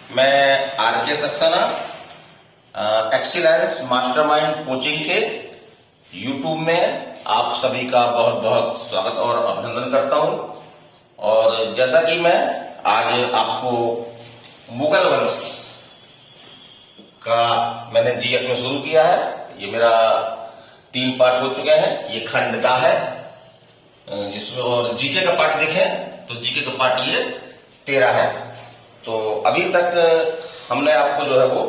मैं R K. Saxena excellence mastermind coaching के YouTube में आप सभी का बहुत बहुत स्वागत और अभिनंदन करता हूं। और जैसा कि मैं आज आपको मुगल वंश का मैंने जीएस में शुरू किया है। ये मेरा 3 पार्ट हो चुके हैं। ये खंड का है जिसमें, और जीके का पार्ट देखें तो जीके का पार्ट ये 13 है। तो अभी तक हमने आपको जो है वो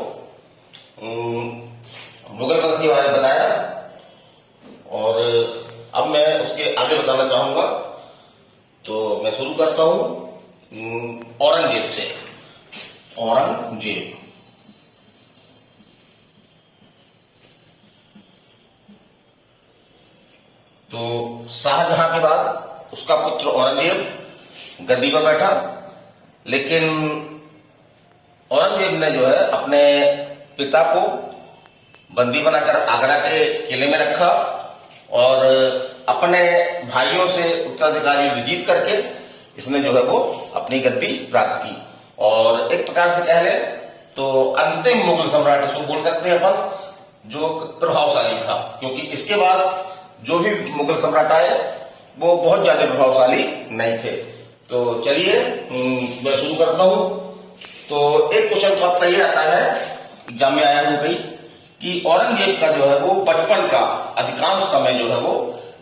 मुगल वंश के बारे में बताया और अब मैं उसके आगे बताना चाहूंगा। तो मैं शुरू करता हूं औरंगजेब से। औरंगजेब तो शाहजहां के बाद उसका पुत्र औरंगजेब गद्दी पर बैठा, लेकिन औरंगजेब ने जो है अपने पिता को बंदी बनाकर आगरा के किले में रखा और अपने भाइयों से उत्तराधिकारी युद्ध जीत करके इसने जो है वो अपनी गद्दी प्राप्त की। और एक प्रकार से कह ले तो अंतिम मुगल सम्राट इसको बोल सकते हैं अपन, जो प्रभावशाली था, क्योंकि इसके बाद जो भी मुगल सम्राट आए वो बहुत ज्यादा प्रभावशाली नहीं थे। तो चलिए मैं शुरू करता हूं। तो एक क्वेश्चन तो आपका ये आता है, एग्जाम में आया हूं कहीं, कि औरंगजेब का जो है वो बचपन का अधिकांश समय जो है वो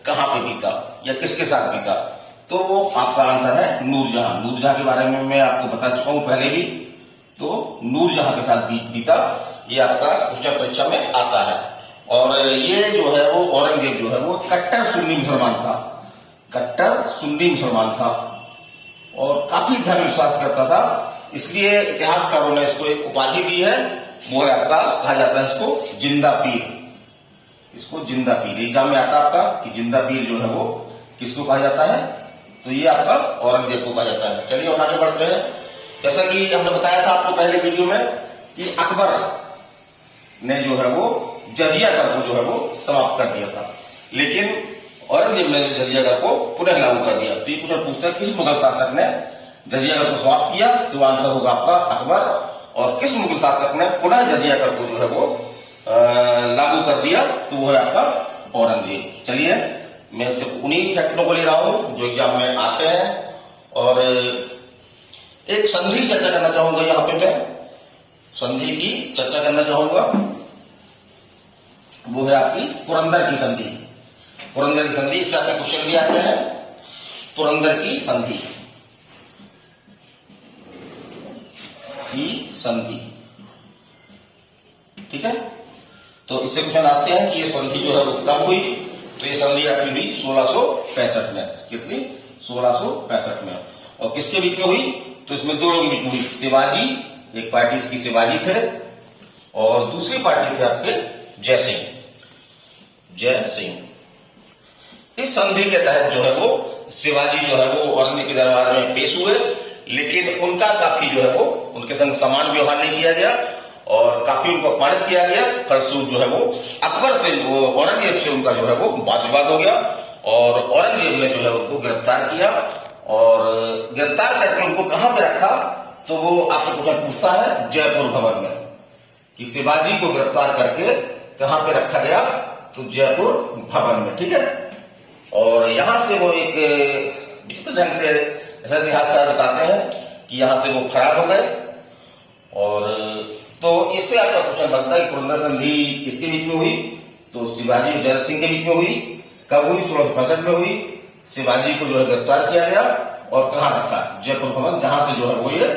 कहां पे बीता या किसके साथ बीता। तो वो आपका आंसर है नूरजहां। नूरजहां के बारे में मैं आपको बता चुका हूं पहले भी। तो नूरजहां के साथ बीता, ये आपका क्वेश्चन परीक्षा में आता है। और ये जो है वो औरंगजेब जो है वो कट्टर सुन्नी मुसलमान था। कट्टर सुन्नी मुसलमान था और काफी धर्म विश्वास करता था। इसलिए इतिहासकारों ने इसको एक उपाधि दी है, वो है आपका, कहा जाता है इसको जिंदा पीर। इसको जिंदा पीर एग्जाम में आता है आपका कि जिंदा पीर जो है वो किसको कहा जाता है। तो ये आपका औरंगजेब को कहा जाता है। चलिए और आगे बढ़ते हैं। जैसा कि हमने बताया था आपको पहले वीडियो में कि अकबर ने जो है वो जजिया कर को जो है वो समाप्त कर दिया था, लेकिन औरंगजेब ने जजिया कर को पुनः लागू कर दिया। तो ये क्वेश्चन पूछता है किस मुगल शासक ने जजिया कर को समाप्त किया। तो आंसर होगा आपका अकबर। और किस मुगल शासक ने पुनः जजिया कर को जो है वो लागू कर दिया, तो वो है आपका औरंगजेब। चलिए मैं सिर्फ उन्हीं फैक्टरों को ले रहा हूं जो एग्जाम में आते हैं। और एक संधि चर्चा करना चाहूंगा, यहां पे मैं संधि की चर्चा करना चाहूंगा। वो है आपकी पुरंदर की संधि। पुरंदर की संधि, इससे आपके क्वेश्चन भी आते हैं। पुरंदर की संधि ठीक है। तो इससे क्वेश्चन आते हैं कि ये संधि जो है वो कब हुई। तो ये संधि आपकी हुई 1665 में। कितनी? 1665 में। और किसके बीच में हुई? तो इसमें दो लोगों के बीच में हुई। शिवाजी, एक पार्टी इसकी शिवाजी थे और दूसरी पार्टी थे आपके जय सिंह। जय सिंह। इस संधि के तहत जो है वो शिवाजी जो है वो औरंगजेब के दरबार में पेश हुए, लेकिन उनका काफी जो है वो उनके संग समान व्यवहार नहीं किया गया और काफी उनको अपमानित किया गया। फलस्वरूप जो है वो अकबर से, वो औरंगजेब से उनका जो है वो वाद विवाद हो गया और औरंगजेब ने जो है उनको गिरफ्तार किया। और गिरफ्तार करके उनको कहां पे रखा, तो वो आपसे क्वेश्चन पूछता है जयपुर भवन में, कि शिवाजी को गिरफ्तार करके कहां पे रखा गया, तो जयपुर भवन में। ठीक है। और यहां से वो एक विचित्र ढंग से ऐसा इतिहासकार बताते हैं कि यहां से वो फरार हो गए। और तो इससे आपका क्वेश्चन बनता है कि पुरंदर संधि किसके बीच में हुई। तो शिवाजी और जय सिंह के बीच में हुई। कब हुई? 1665 में हुई। शिवाजी को जो है गिरफ्तार किया गया और कहां रखा? जयपुर भवन, जहां से जो है वो ये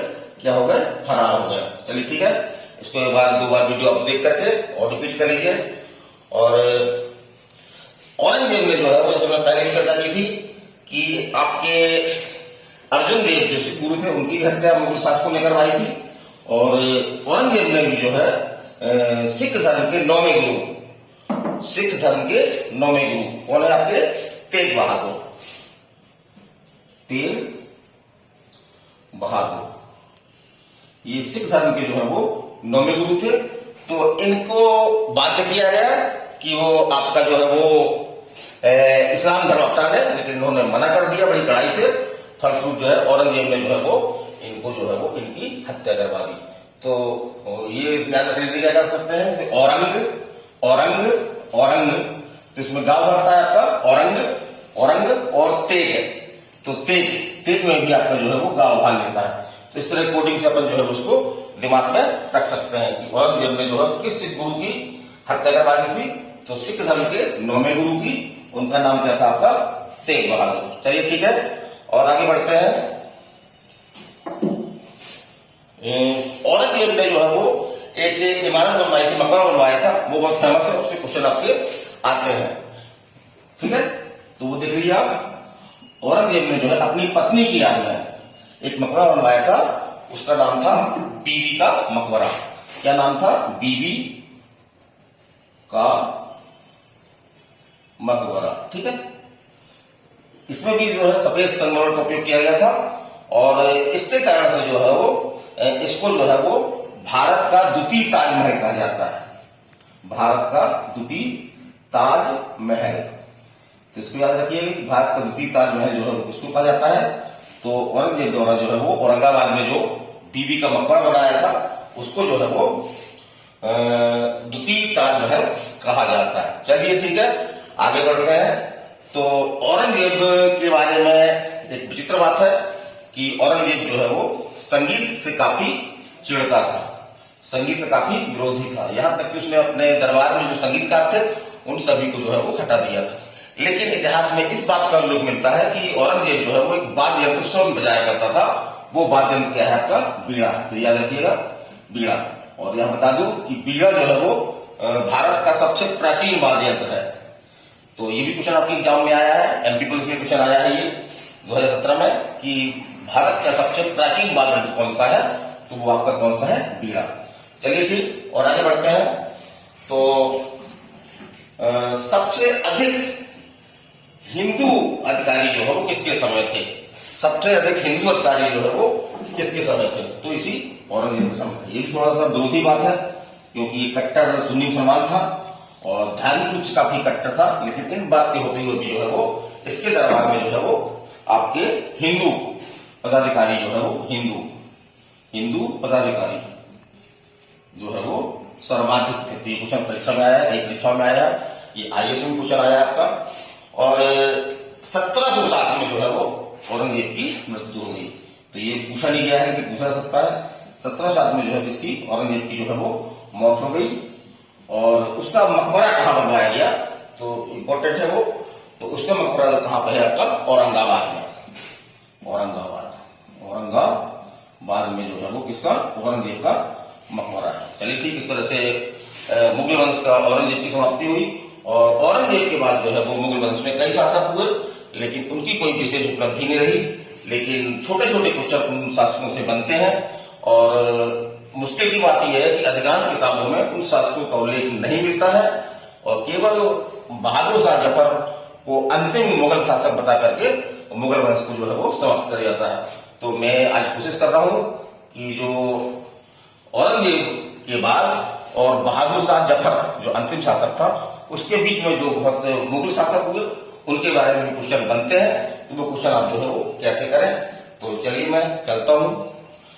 क्या हो गए? फरार हो गए। चलिए ठीक है। इसको एक बार 2 बार वीडियो आप देख करके और रिपीट कर लीजिए। और औरंगजेब ने जो है वो, जैसे मैं पहले भी चर्चा की थी कि आपके अर्जुन देव जो सिख गुरु थे, उनकी भी हत्या मुगल शासकों ने करवाई थी। और औरंगजेब ने भी जो है सिख धर्म के 9वें गुरु, सिख धर्म के 9वें गुरु कौन है आपके? तेग बहादुर। तेग बहादुर ये सिख धर्म के जो है वो 9वें गुरु थे। तो इनको बाध्य किया गया कि वो आपका जो है वो इस्लाम धर्म अपना ले, लेकिन इन्होंने मना कर दिया बड़ी कड़ाई से। फलस्वरूप जो है औरंगजेब ने जो है वो इनको जो है वो इनकी हत्या करवा दी। तो ये याद रखने के लिए क्या कर सकते हैं, जैसे औरंग औरंग औरंग, तो इसमें गांव बनता है आपका औरंग औरंग, और तेग, तो तेग तेग में भी आपका जो है वो गांव भाग लेता है। तो इस तरह कोडिंग से अपन जो है उसको दिमाग में रख सकते हैं कि औरंगजेब ने जो है किस सिख गुरु की हत्या करवाई थी, तो सिख धर्म के 9वें गुरु की, उनका नाम क्या था आपका, तेग बहादुर। चलिए ठीक है, और आगे बढ़ते हैं। औरंगजेब ने जो है वो एक इमारत बनवाई थी, मकबरा बनवाया था, वो बहुत फेमस है, उससे क्वेश्चन आपके आते हैं। ठीक है, तो वो देख लीजिए आप। औरंगजेब ने जो है अपनी पत्नी की याद में एक मकबरा बनवाया था, उसका नाम था बीबी का मकबरा। क्या नाम था, बीबी का मकबरा। ठीक है, इसमें भी जो है सफेद संगमरमर का उपयोग किया गया था, और इसके कारण से जो है वो इसको जो है वो भारत का द्वितीय ताजमहल कहा जाता है, भारत का द्वितीय ताजमहल। तो इसको याद रखिएगा कि भारत का द्वितीय ताजमहल जो है उसको कहा जाता है। तो औरंगजेब द्वारा जो है वो औरंगाबाद में जो बीबी का मकबरा बनाया था, उसको जो है वो द्वितीय ताजमहल कहा जाता है। चलिए ठीक है, आगे बढ़ते हैं। तो औरंगजेब के बारे में एक विचित्र बात है कि औरंगजेब जो है वो संगीत से काफी चिढ़ता था, संगीत का काफी विरोधी था, यहां तक कि उसने अपने दरबार में जो संगीतकार थे उन सभी को जो है वो हटा दिया था। लेकिन इतिहास में इस बात का उल्लेख मिलता है कि औरंगजेब जो है वो एक वाद्य यंत्र स्वयं बजाया करता था, वो वाद्य यंत्र क्या है आपका, बीड़ा। तो याद रखिएगा, बीड़ा। और यहां बता दूं कि बीड़ा जो है वो भारत का सबसे प्राचीन वाद्य यंत्र है। तो ये भी क्वेश्चन आपके एग्जाम में आया है, एमपी पुलिस में क्वेश्चन आया है ये 2017 में कि भारत का सबसे प्राचीन वाद्य यंत्र कौन सा है, तो वो आपका कौन सा है, बीड़ा। चलिए ठीक, और आगे बढ़ते हैं। तो सबसे अधिक हिंदू अधिकारी जो है वो किसके समय थे, सबसे अधिक हिंदू अधिकारी जो है वो किसके समय थे, तो इसी औरंगजेब के समय थे। ये भी थोड़ा सा विरोधी बात है, क्योंकि ये कट्टर सुन्नी मुसलमान था और धार्मिक रूप से काफी कट्टर था, लेकिन इन बात के होते हुए भी जो है वो इसके दरबार में जो है वो आपके हिंदू पदाधिकारी जो है वो हिंदू पदाधिकारी जो है वो सर्वाधिक थे। तो ये क्वेश्चन परीक्षा में आया है, कई परीक्षा में आया है, ये आईएएस में क्वेश्चन आया आपका। और 1707 में जो है वो औरंगजेब की मृत्यु हो गई। तो ये पूछा नहीं गया है कि पूछा जा सकता है, 1707 में जो है इसकी औरंगजेब की जो है वो मौत हो गई। और उसका मकबरा कहां बनवाया गया, तो इंपॉर्टेंट है वो, तो उसका मकबरा कहां पर है आपका, औरंगाबाद में, औरंगाबाद में जो है वो किसका, औरंगजेब का मकबरा है। चलिए ठीक, इस तरह से मुगल वंश का औरंगजेब की समाप्ति हुई। और औरंगजेब के बाद जो है वो मुगल वंश में कई शासक हुए, लेकिन उनकी कोई विशेष उपलब्धि नहीं रही। लेकिन छोटे छोटे क्वेश्चन उन शासकों से बनते हैं, और मुश्किल की बात यह है कि अधिकांश किताबों में उन शासकों का उल्लेख नहीं मिलता है, और केवल बहादुर शाह जफर को अंतिम मुगल शासक बता करके मुगल वंश को जो है वो समाप्त कर जाता है। तो मैं आज कोशिश कर रहा हूं कि जो औरंगजेब के बाद और बहादुर शाह जफर जो अंतिम शासक था, उसके बीच में जो बहुत मुगल शासक हुए उनके बारे में क्वेश्चन बनते हैं, तो वो क्वेश्चन आप जो है वो कैसे करें। तो चलिए मैं चलता हूं,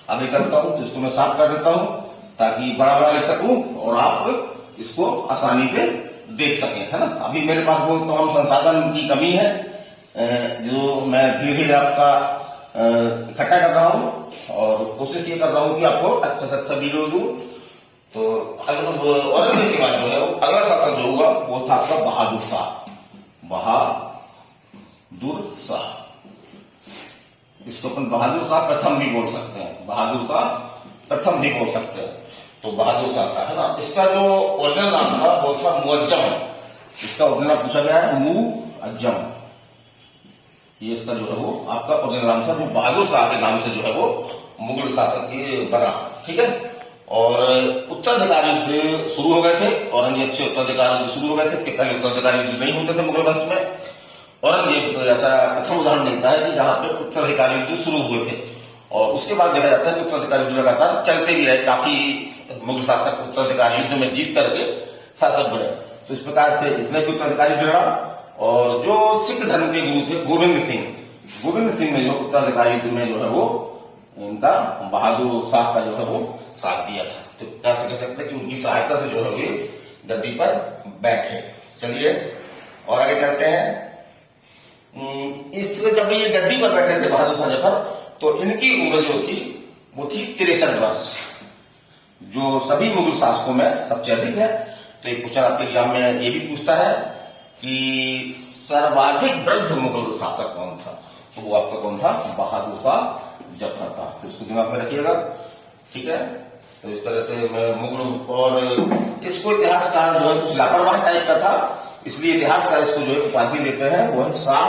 अभी करता हूं, तो इसको मैं साफ कर देता हूं ताकि बड़ा बड़ा लिख सकूं और आप इसको आसानी से देख सकें, है ना। अभी मेरे पास वो तमाम संसाधन की कमी है जो मैं धीरे धीरे आपका इकट्ठा कर रहा हूं, और कोशिश ये कर रहा हूं कि आपको अच्छा से अच्छा वीडियो दूं। तो औरंगजेब के बाद जो है अगला शासक जो हुआ वो था आपका बहादुर शाह। इसको अपन बहादुर शाह प्रथम भी बोल सकते हैं, बहादुर शाह प्रथम भी बोल सकते हैं। तो बहादुर शाह था, है ना। इसका जो ओरिजिनल नाम था वो था मुअज्जम। इसका ओरिजिनल पूछा गया है, मुअज्जम, ये इसका जो है वो आपका ओरिजिनल नाम था, जो बहादुर शाह के नाम से जो है वो मुगल शासक की बना। ठीक है, और उत्तराधिकारी युद्ध शुरू हो गए थे, औरंगजेब से उत्तराधिकारी युद्ध शुरू हो गए थे। इसके पहले उत्तराधिकारी युद्ध नहीं होते थे मुगल वंश में। औरंगजेब ऐसा प्रथम उदाहरण देता है कि जहां पे उत्तराधिकारी युद्ध शुरू हुए थे, और उसके बाद देखा जाता है कि उत्तराधिकारी युद्ध लगातार चलते भी रहे, काफी मुगल शासक उत्तराधिकारी युद्ध में जीत करके शासक बने। तो इस प्रकार से इसने भी उत्तराधिकारी युद्ध लड़ा, और जो सिख धर्म के गुरु थे गोविंद सिंह ने जो उत्तराधिकारी युद्ध में जो है वो इनका बहादुर शाह का जो है वो साथ दिया था। तो कैसे कह सकते हैं कि उनकी सहायता से जो है ये गद्दी पर बैठे। चलिए और आगे चलते हैं। इस जब ये गद्दी पर बैठे थे बहादुर शाह जफर, तो इनकी उम्र जो थी वो थी 63 वर्ष, जो सभी मुगल शासकों में सबसे अधिक है। तो एक क्वेश्चन आपके एग्जाम में ये भी पूछता है कि सर्वाधिक वृद्ध मुगल शासक कौन था, तो वो आपका कौन था, बहादुर शाह जफर था। तो इसको दिमाग में रखिएगा, ठीक है। तो इस तरह से मैं मुगल, और इसको इतिहासकार जो है कुछ लापरवाह टाइप का था, इसलिए इतिहासकार इसको जो है उपाधि देते हैं, वो है शाह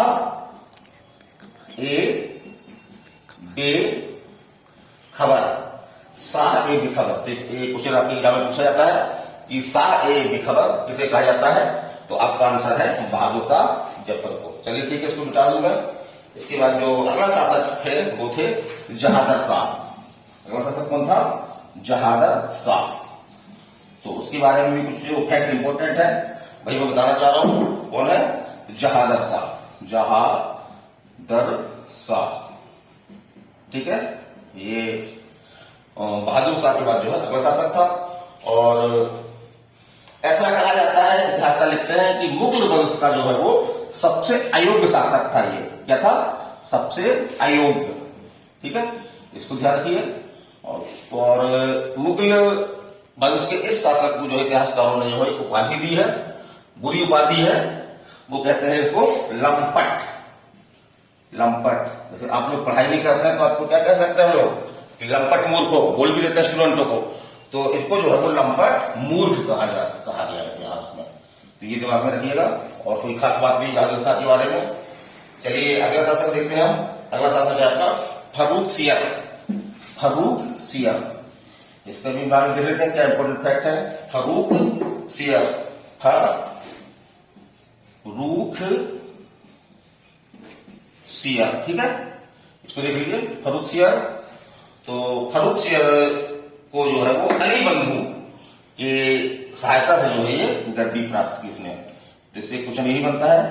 ए बेखबर, शाह ए बेखबर। तो ये क्वेश्चन आपके एग्जाम में पूछा जाता है कि शाह ए बेखबर किसे कहा जाता है, तो आपका आंसर है बहादुर शाह जफर को। चलिए ठीक है, इसको मिटा दूं मैं। इसके बाद जो अगला शासक थे वो थे जहादर शाह। अगला शासक कौन था, जहादर शाह। तो उसके बारे में भी कुछ जो फैक्ट इंपॉर्टेंट है वही मैं बताना चाह रहा हूं। कौन है, जहादर शाह, जहादर शाह, ठीक है। ये बहादुर शाह के बाद जो है अगला शासक था। और ऐसा कहा जाता है, इतिहासकार लिखते हैं कि मुगल वंश का जो है वो सबसे अयोग्य शासक था। ये क्या था, सबसे अयोग्य, ठीक है, इसको ध्यान रखिए। और मुगल वंश के इस शासक को जो इतिहासकारों ने जो है उपाधि दी है, बुरी उपाधि है, वो कहते हैं इसको लंपट। लंपट, जैसे आप लोग पढ़ाई नहीं करते हैं तो आपको क्या कह सकते हैं हम लोग, कि लंपट मूर्ख हो, बोल भी देते हैं स्टूडेंटों को। तो इसको जो है वो लंपट मूर्ख कहा गया इतिहास में। तो ये दिमाग में रखिएगा। और कोई खास बात नहीं जहादर शाह के बारे में। चलिए अगला शासक देखते हैं हम। अगला शासक है आपका फर्रुख सियर। फर्रुख सियर, इसका भी बारे में देख लेते हैं क्या इंपॉर्टेंट फैक्ट है। फर्रुख सियर, फर्रुख सियर, ठीक है, इसको देख लीजिए फर्रुख सियर। तो फर्रुख सियर को जो है वो अली बंधु की सहायता से जो है ये गद्दी प्राप्त की इसने। तो इससे क्वेश्चन यही बनता है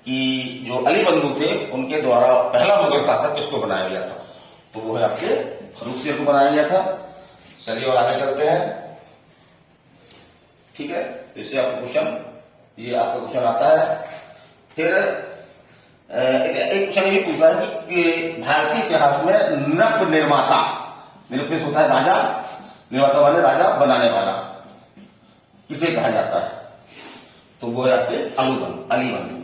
कि जो अली बंधु थे उनके द्वारा पहला मुगल शासक किसको बनाया गया था, तो वो है आपके फर्रुख सियर को बनाया गया था। चलिए और आगे चलते हैं, ठीक है। तो इससे आपका क्वेश्चन, ये आपका क्वेश्चन आता है। फिर एक क्वेश्चन ये भी पूछता है कि भारतीय इतिहास में नृप निर्माता, निरपेक्ष होता है राजा, निर्माता वाले राजा बनाने वाला, किसे कहा जाता है, तो वो है आपके अली बंधु।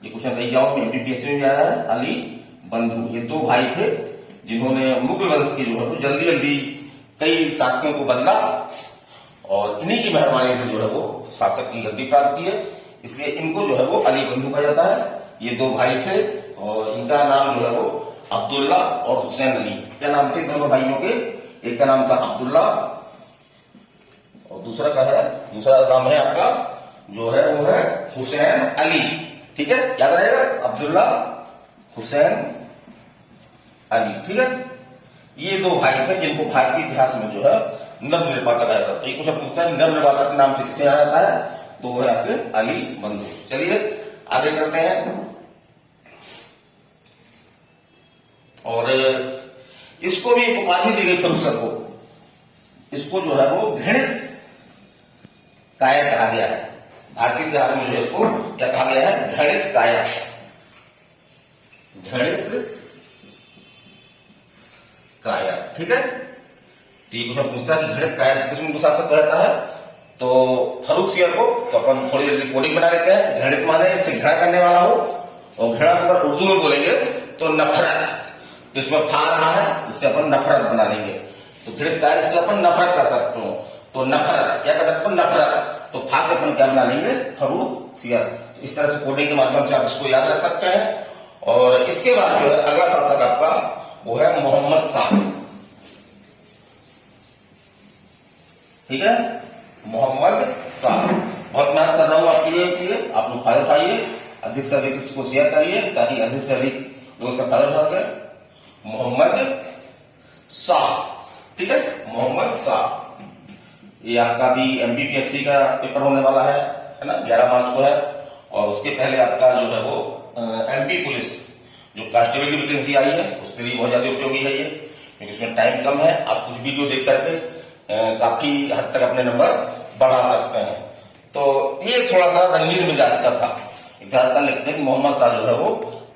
ये क्वेश्चन कई एग्जाम में एमपीपीएससी में आया है। अली बंधु, ये दो भाई थे जिन्होंने मुगल वंश की जो है वो जल्दी जल्दी कई शासकों को बदला, और इन्हीं की मेहरबानी से जो है वो शासक की गद्दी प्राप्त की है, इसलिए इनको जो है वो अली बंधु कहा जाता है। ये दो भाई थे और इनका नाम जो है वो अब्दुल्ला और हुसैन अली, क्या नाम थे दोनों भाइयों के, एक का नाम था अब्दुल्ला और दूसरा का है, दूसरा नाम है आपका जो है वो है हुसैन अली, ठीक है, याद रहेगा, अब्दुल्ला हुसैन अली, ठीक है। ये दो भाई थे जिनको भारतीय इतिहास में जो है नव निर्माता कहा जाता है। तो ये क्वेश्चन पूछता है नव निर्माता के नाम से किसे आया जाता है, तो वो है आपके अली बंधु। चलिए आगे चलते हैं। और इसको भी उपाधि दी गई फर्रुख सियर को, इसको जो है वो घृणित कायर कहा गया है। भारतीय इतिहास में जो इसको क्या कहा गया है, घृणित कायर, घृणित कायर, ठीक है। तो ये क्वेश्चन पूछता है कि घृणित कायर किस मुगल शासक कहता है, तो फर्रुख सियर को। तो अपन थोड़ी देर रिपोर्टिंग बना लेते हैं। घृणित माने इससे घृणा करने वाला हो, और घृणा को अगर उर्दू में बोलेंगे तो नफरत, तो इसमें फा रहा है, इससे अपन नफरत बना लेंगे। तो घृणित कायर, इससे अपन नफरत कर सकते हो, तो नफरत क्या कर सकते हो, नफरत, तो फा से अपन क्या बना लेंगे, फर्रुख सियर। इस तरह से कोडिंग के माध्यम से आप इसको याद रख सकते हैं। और इसके बाद जो है अगला शासक आपका वो है मोहम्मद शाह, ठीक है, मोहम्मद शाह। बहुत मेहनत कर रहा हूं आपके लिए, आप लोग फायदा उठाइए, अधिक से अधिक इसको शेयर करिए ताकि अधिक से अधिक लोग इसका फायदा उठा सकें। मोहम्मद शाह, ठीक है, मोहम्मद शाह। ये आपका भी एमपीपीएससी का पेपर होने वाला है ना, 11 मार्च को है। और उसके पहले आपका जो है वो एमपी पुलिस जो कांस्टेबल की वैकेंसी आई है उसके लिए बहुत ज्यादा उपयोगी है ये। क्योंकि इसमें टाइम कम है। आप कुछ वीडियो देख करके काफी हद तक अपने नंबर बढ़ा सकते हैं। तो ये थोड़ा सा रंगीन मिजाज का था। इतिहासकार लिखते हैं कि मोहम्मद शाह जो है वो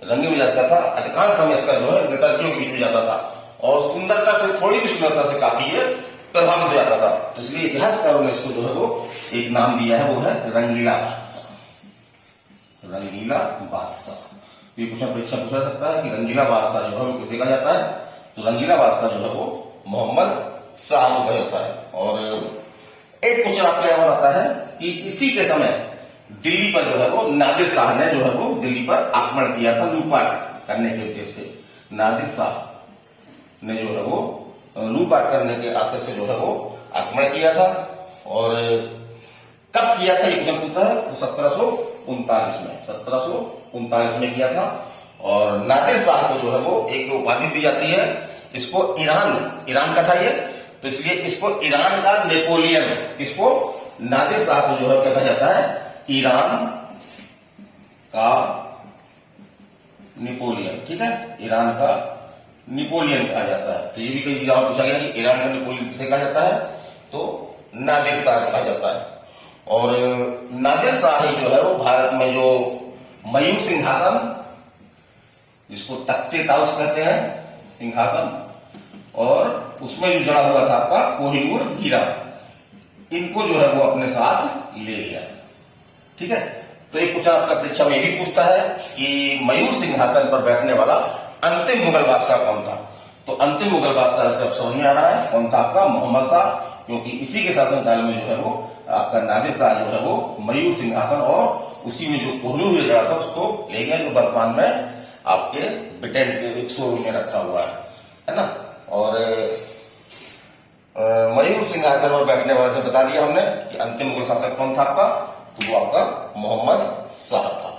रंगीन मिजाज का था। अधिकांश समय इसका जो है नेताजियों के बीच में जाता था और सुंदरता से, थोड़ी भी सुंदरता से काफी ये प्रभावित हो जाता था। तो इसलिए इतिहासकारों ने इसको जो है वो एक नाम दिया है, वो है रंगीला बादशाह। रंगीला बादशाह। ये क्वेश्चन परीक्षा पूछा सकता है कि रंगीला बादशाह जो है वो किसे कहा जाता है। तो रंगीला बादशाह जो है वो मोहम्मद शाह को कहा जाता है। और एक क्वेश्चन आपका यह आता है कि इसी के समय दिल्ली पर जो है वो नादिर शाह ने जो है वो दिल्ली पर आक्रमण किया था लूटपाट करने के उद्देश्य से। नादिर शाह ने जो है वो लूटपाट करने के आशय से जो है वो आक्रमण किया था। और कब किया था ये क्वेश्चन पूछता है, तो 1739 में किया था। और नादिर शाह को जो है वो एक उपाधि दी जाती है, इसको ईरान का था ये, तो इसलिए इसको ईरान का नेपोलियन, इसको नादिर शाह को जो है क्या कहा जाता है, ईरान का नेपोलियन। ठीक है, ईरान का नेपोलियन कहा जाता है। तो ये भी कई जगह पूछा गया कि ईरान का नेपोलियन किसे कहा जाता है, तो नादिर शाह कहा जाता है। और नादिर शाह ही जो है वो भारत में जो मयूर सिंहासन, जिसको तख्ते ताउस कहते हैं, सिंहासन, और उसमें जो जड़ा हुआ था आपका कोहिनूर हीरा, इनको जो है वो अपने साथ ले लिया। ठीक है, तो एक क्वेश्चन आपका परीक्षा में ये भी पूछता है कि मयूर सिंहासन पर बैठने वाला अंतिम मुगल बादशाह कौन था। तो अंतिम मुगल बादशाह से अब समझ में आ रहा है कौन था आपका, मोहम्मद शाह, क्योंकि इसी के शासनकाल में जो है वो आपका नादिर शाह जो है वो मयूर सिंहासन और उसी में जो कोहिनूर हीरा जड़ा था उसको ले गया, जो वर्तमान में आपके ब्रिटेन के एक शोरूम में रखा हुआ है ना। और मयूर सिंहासन पर बैठने वाले से बता दिया हमने कि अंतिम मुगल शासक कौन था आपका, तो वो आपका मोहम्मद शाह था।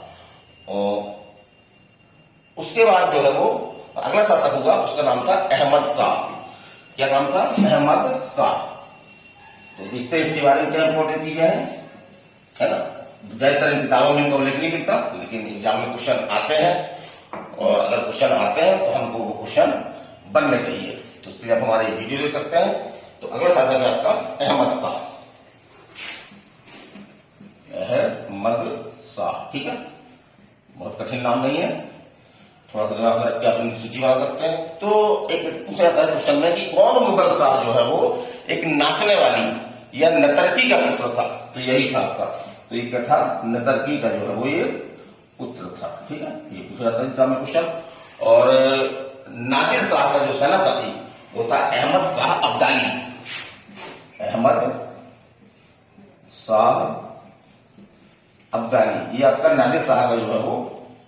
और उसके बाद जो है वो अगला शासक हुआ, उसका नाम था अहमद शाह। क्या नाम था, अहमद शाह। तो देखते हैं इसके बारे में क्या इंपॉर्टेंट चीजें हैं, है ना। ज्यादातर किताबों में इनका उल्लेख नहीं मिलता, लेकिन एग्जाम में क्वेश्चन आते हैं, और अगर क्वेश्चन आते हैं तो हमको वो क्वेश्चन बनने चाहिए। तो उसके लिए आप हमारे वीडियो देख सकते हैं। तो अगला शासक है आपका अहमद शाह, अहमद शाह। ठीक है, बहुत कठिन नाम नहीं है, थोड़ा सा दिमाग रख के आप इनकी सूची बना सकते हैं। तो एक पूछा जाता है क्वेश्चन में कि कौन मुगल शाह जो है वो एक नाचने वाली या नतर्की का पुत्र था। तो यही था आपका, तो ये क्या था, नतर्की का जो है वो ये पुत्र था। ठीक है, ये पूछा जाता है एग्जाम में क्वेश्चन। और नादिर शाह का जो सेनापति वो था अहमद शाह अब्दाली। अहमद शाह अब्दाली, ये आपका नादिर शाह का जो है वो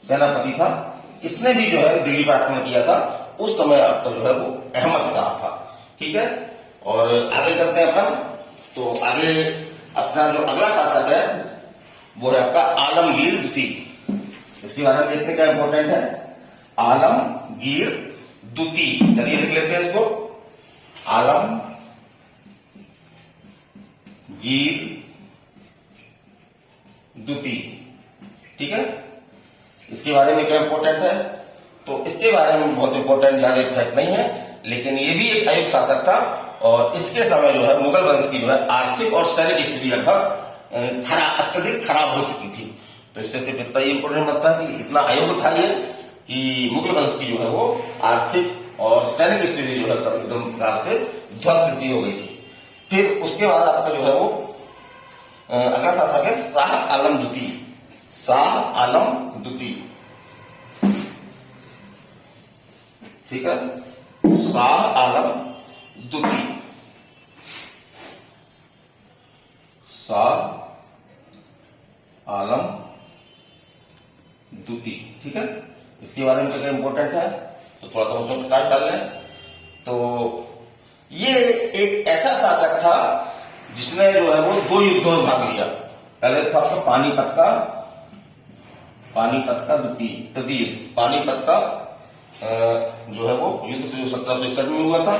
सेनापति था। इसने भी जो है दिल्ली पर आक्रमण किया था, उस समय आपका जो है वो अहमद शाह था। ठीक है, और आगे चलते हैं अपन। तो आगे अपना जो अगला शासक है वो है आपका आलमगीर द्वितीय। इसके बारे में देखने का इंपॉर्टेंट है, आलमगीर द्वितीय। चलिए लिख लेते हैं इसको, आलमगीर द्वितीय। ठीक है, इसके बारे में क्या इंपॉर्टेंट है, तो इसके बारे में बहुत इंपॉर्टेंट ज्यादा फैक्ट नहीं है, लेकिन ये भी एक अयुग शासक था। और इसके समय जो है मुगल वंश की जो है आर्थिक और सैनिक स्थिति लगभग अत्यधिक खराब हो चुकी थी। तो इससे सिर्फ इतना ही इंपॉर्टेंट बनता है कि इतना अयुग था ये कि मुगल वंश की जो है वो आर्थिक और सैनिक स्थिति जो है एकदम प्रकार से ध्वस्त सी हो गई थी। फिर उसके बाद आपका जो है वो अगला शासक है शाह आलम द्वितीय। शाह आलम द्वितीय, ठीक है, शाह आलम द्वितीय, शाह आलम द्वितीय। ठीक है, इसके बारे में क्या इंपॉर्टेंट है, तो थोड़ा सा उसमें टाइम डाल लें। तो ये एक ऐसा शासक था जिसने जो है वो 2 युद्धों में भाग लिया। पहले था तो पानीपत का तृतीय युद्ध। पानीपत का जो है वो युद्ध से जो 1761 में हुआ था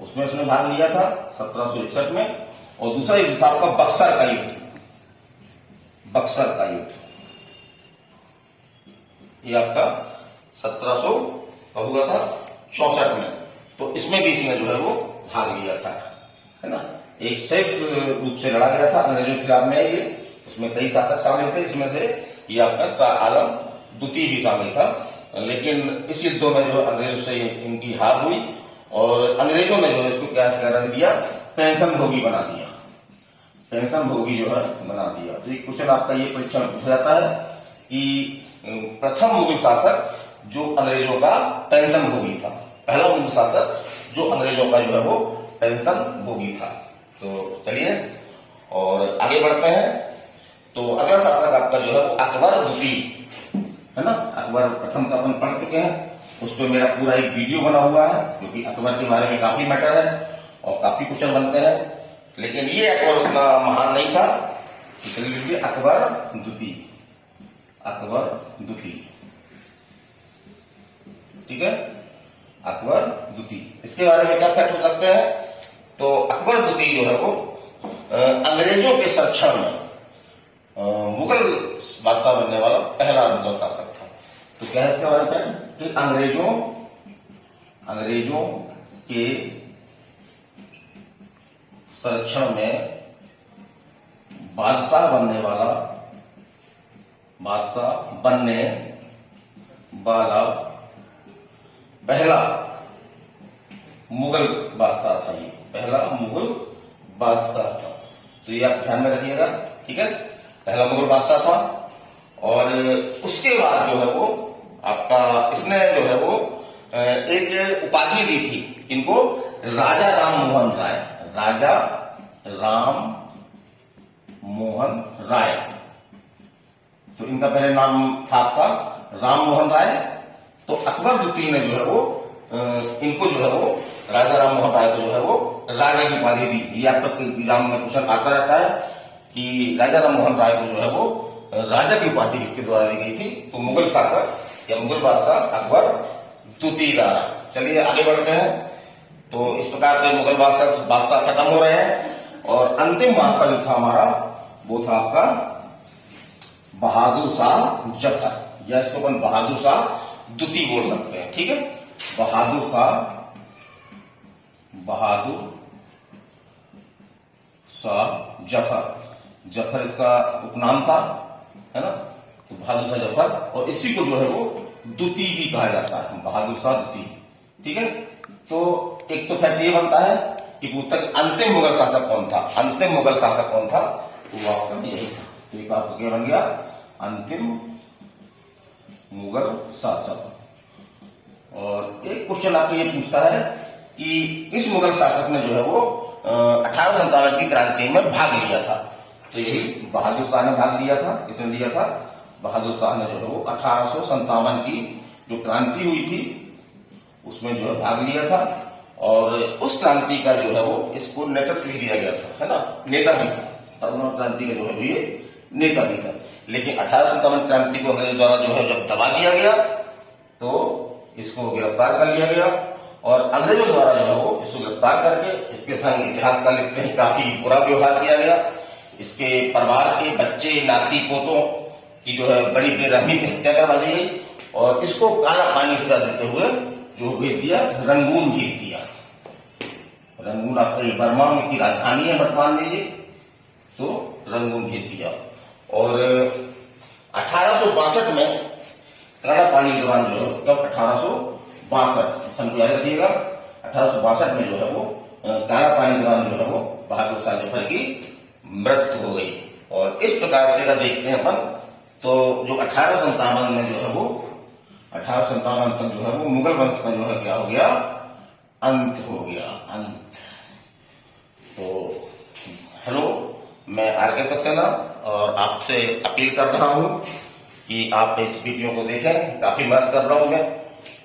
उसमें उसने भाग लिया था 1761 में। और दूसरा युद्ध था आपका बक्सर का युद्ध। ये आपका 1700 का हुआ था 64 में। तो इसमें भी इसने जो है वो भाग लिया था, है ना। एक संयुक्त रूप से लड़ा गया था अंग्रेजों के खिलाफ में ये, उसमें कई शासक शामिल थे, इसमें से ये आपका शाह आलम द्वितीय भी शामिल था। लेकिन इस युद्धों में जो अंग्रेजों से इनकी हार हुई और अंग्रेजों ने जो है इसको क्या कर दिया, पेंशन भोगी बना दिया, पेंशन भोगी जो है बना दिया। तो एक क्वेश्चन आपका ये परीक्षा में पूछा जाता है कि प्रथम मुगल शासक जो अंग्रेजों का पेंशन भोगी था, पहला मुगल शासक जो अंग्रेजों का जो है वो पेंशन भोगी था। तो चलिए और आगे बढ़ते हैं। तो अगला शासक आपका जो है वो अकबर द्वितीय, है ना। अकबर प्रथम का अपन पढ़ चुके हैं, उस पर मेरा पूरा एक वीडियो बना हुआ है, क्योंकि अकबर के बारे में काफी मैटर है और काफी क्वेश्चन बनते हैं। लेकिन ये अकबर उतना महान नहीं था, इसलिए अकबर द्वितीय, अकबर द्वितीय, ठीक है, अकबर द्वितीय। इसके बारे में क्या फैक्ट हो सकते हैं, तो अकबर द्वितीय जो है वो अंग्रेजों के संरक्षण में मुगल बादशाह बनने वाला पहला मुगल शासक था। तो क्या है इसके बारे में कि अंग्रेजों के संरक्षण में बादशाह बनने वाला पहला मुगल बादशाह था, ये पहला मुगल बादशाह था। तो ये आप ध्यान में रखिएगा, ठीक है, पहला मुगल बादशाह था। और उसके बाद जो है वो आपका इसने जो है वो एक उपाधि दी थी इनको, राजा राम मोहन राय, राजा राम मोहन राय। तो इनका पहले नाम था आपका राम मोहन राय। तो अकबर द्वितीय ने जो है वो इनको जो है वो राजा राम मोहन राय को जो है वो राजा की उपाधि दी। ये आपका एग्जाम में क्वेश्चन आता रहता है कि राजा राम मोहन राय को जो है वो राजा की उपाधि किसके द्वारा दी गई थी, तो मुगल शासक या मुगल बादशाह अकबर द्वितीय द्वारा। चलिए आगे बढ़ते हैं। तो इस प्रकार से मुगल बादशाह खत्म हो रहे हैं और अंतिम बादशाह जो था हमारा वो था आपका बहादुर शाह जफर, या इसको अपन बहादुर शाह द्वितीय बोल सकते हैं, ठीक है। बहादुर शाह जफर इसका उपनाम था, है ना। तो बहादुर शाह जफर, और इसी को जो है वो द्वितीय भी कहा जाता है, बहादुर शाह द्वितीय, ठीक है। तो एक तो फैक्ट ये बनता है कि पुस्तक अंतिम मुगल शासक कौन था, अंतिम मुगल शासक कौन था, तो वो आपका यही था। तो एक आपको क्या बन गया, अंतिम मुगल शासक। और एक क्वेश्चन आपको ये पूछता है कि इस मुगल शासक ने जो है वो 1857 की क्रांति में भाग लिया था। तो यही बहादुर शाह ने भाग लिया था। किसने लिया था, बहादुर शाह ने जो है वो 1857 की जो क्रांति हुई थी उसमें जो है भाग लिया था। और उस क्रांति का जो है वो इसको नेतृत्व भी दिया गया था, है ना, नेता भी था, क्रांति का जो है ये नेता भी था। लेकिन 1857 क्रांति को अंग्रेजों द्वारा जो है जब दबा दिया गया तो इसको गिरफ्तार कर लिया गया और अंग्रेजों द्वारा जो है वो इसको गिरफ्तार करके इसके संग इतिहास का लिखते हैं काफी बुरा व्यवहार किया गया। इसके परिवार के बच्चे नाती पोतों की जो है बड़ी बेरहमी से हत्या करवा दी गई और इसको काला पानी से देते हुए जो भेज दिया, रंगून भेज दिया। रंगून आपका बर्मा की राजधानी है वर्तमान में ये, तो रंगून भेज दिया। और 1862 में काला पानी के दौरान जो है, कब 1862 सन को याद रखिएगा, 1862 में जो है वो काला पानी के दौरान जो है वो बहादुर शाह जफर की मृत्यु हो गई। और इस प्रकार से अगर देखते हैं अपन तो जो 1857 में जो है वो 1857 तक जो है वो मुगल वंश का जो है क्या हो गया, अंत हो गया, अंत। तो हेलो, मैं आर.के. सक्सेना और आपसे अपील कर रहा हूं कि आप इस वीडियो को देखें। काफी मदद कर रहा हूं मैं,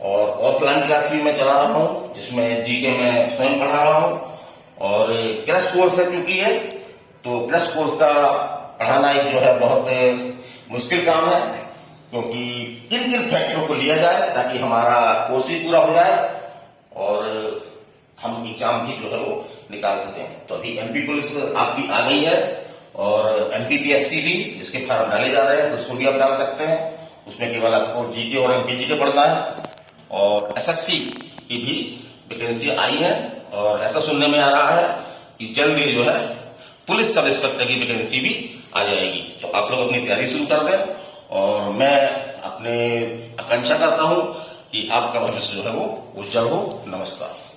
और ऑफलाइन क्लास भी मैं चला रहा हूं जिसमें जीके मैं स्वयं पढ़ा रहा हूं और क्रैश कोर्स है चूंकि है, तो क्रैश कोर्स का पढ़ाना एक जो है बहुत मुश्किल काम है, क्योंकि किन किन फैक्टरों को लिया जाए ताकि हमारा कोर्स भी पूरा हो जाए और हम एग्जाम भी जो है वो निकाल सकें। तो अभी एमपी पुलिस आपकी आ गई है और एमपीपीएससी भी, जिसके फॉर्म डाले जा रहे हैं, तो उसको भी आप डाल सकते हैं। उसमें केवल आपको जीके और एमपीजी के पढ़ना है और एसएससी की भी वैकेंसी आई है और ऐसा सुनने में आ रहा है कि जल्द ही जो है पुलिस सब इंस्पेक्टर की वैकेंसी भी आ जाएगी। तो आप लोग अपनी तैयारी शुरू कर दें और मैं अपने आकांक्षा करता हूं कि आपका भविष्य जो है वो उज्जवल हो। नमस्कार।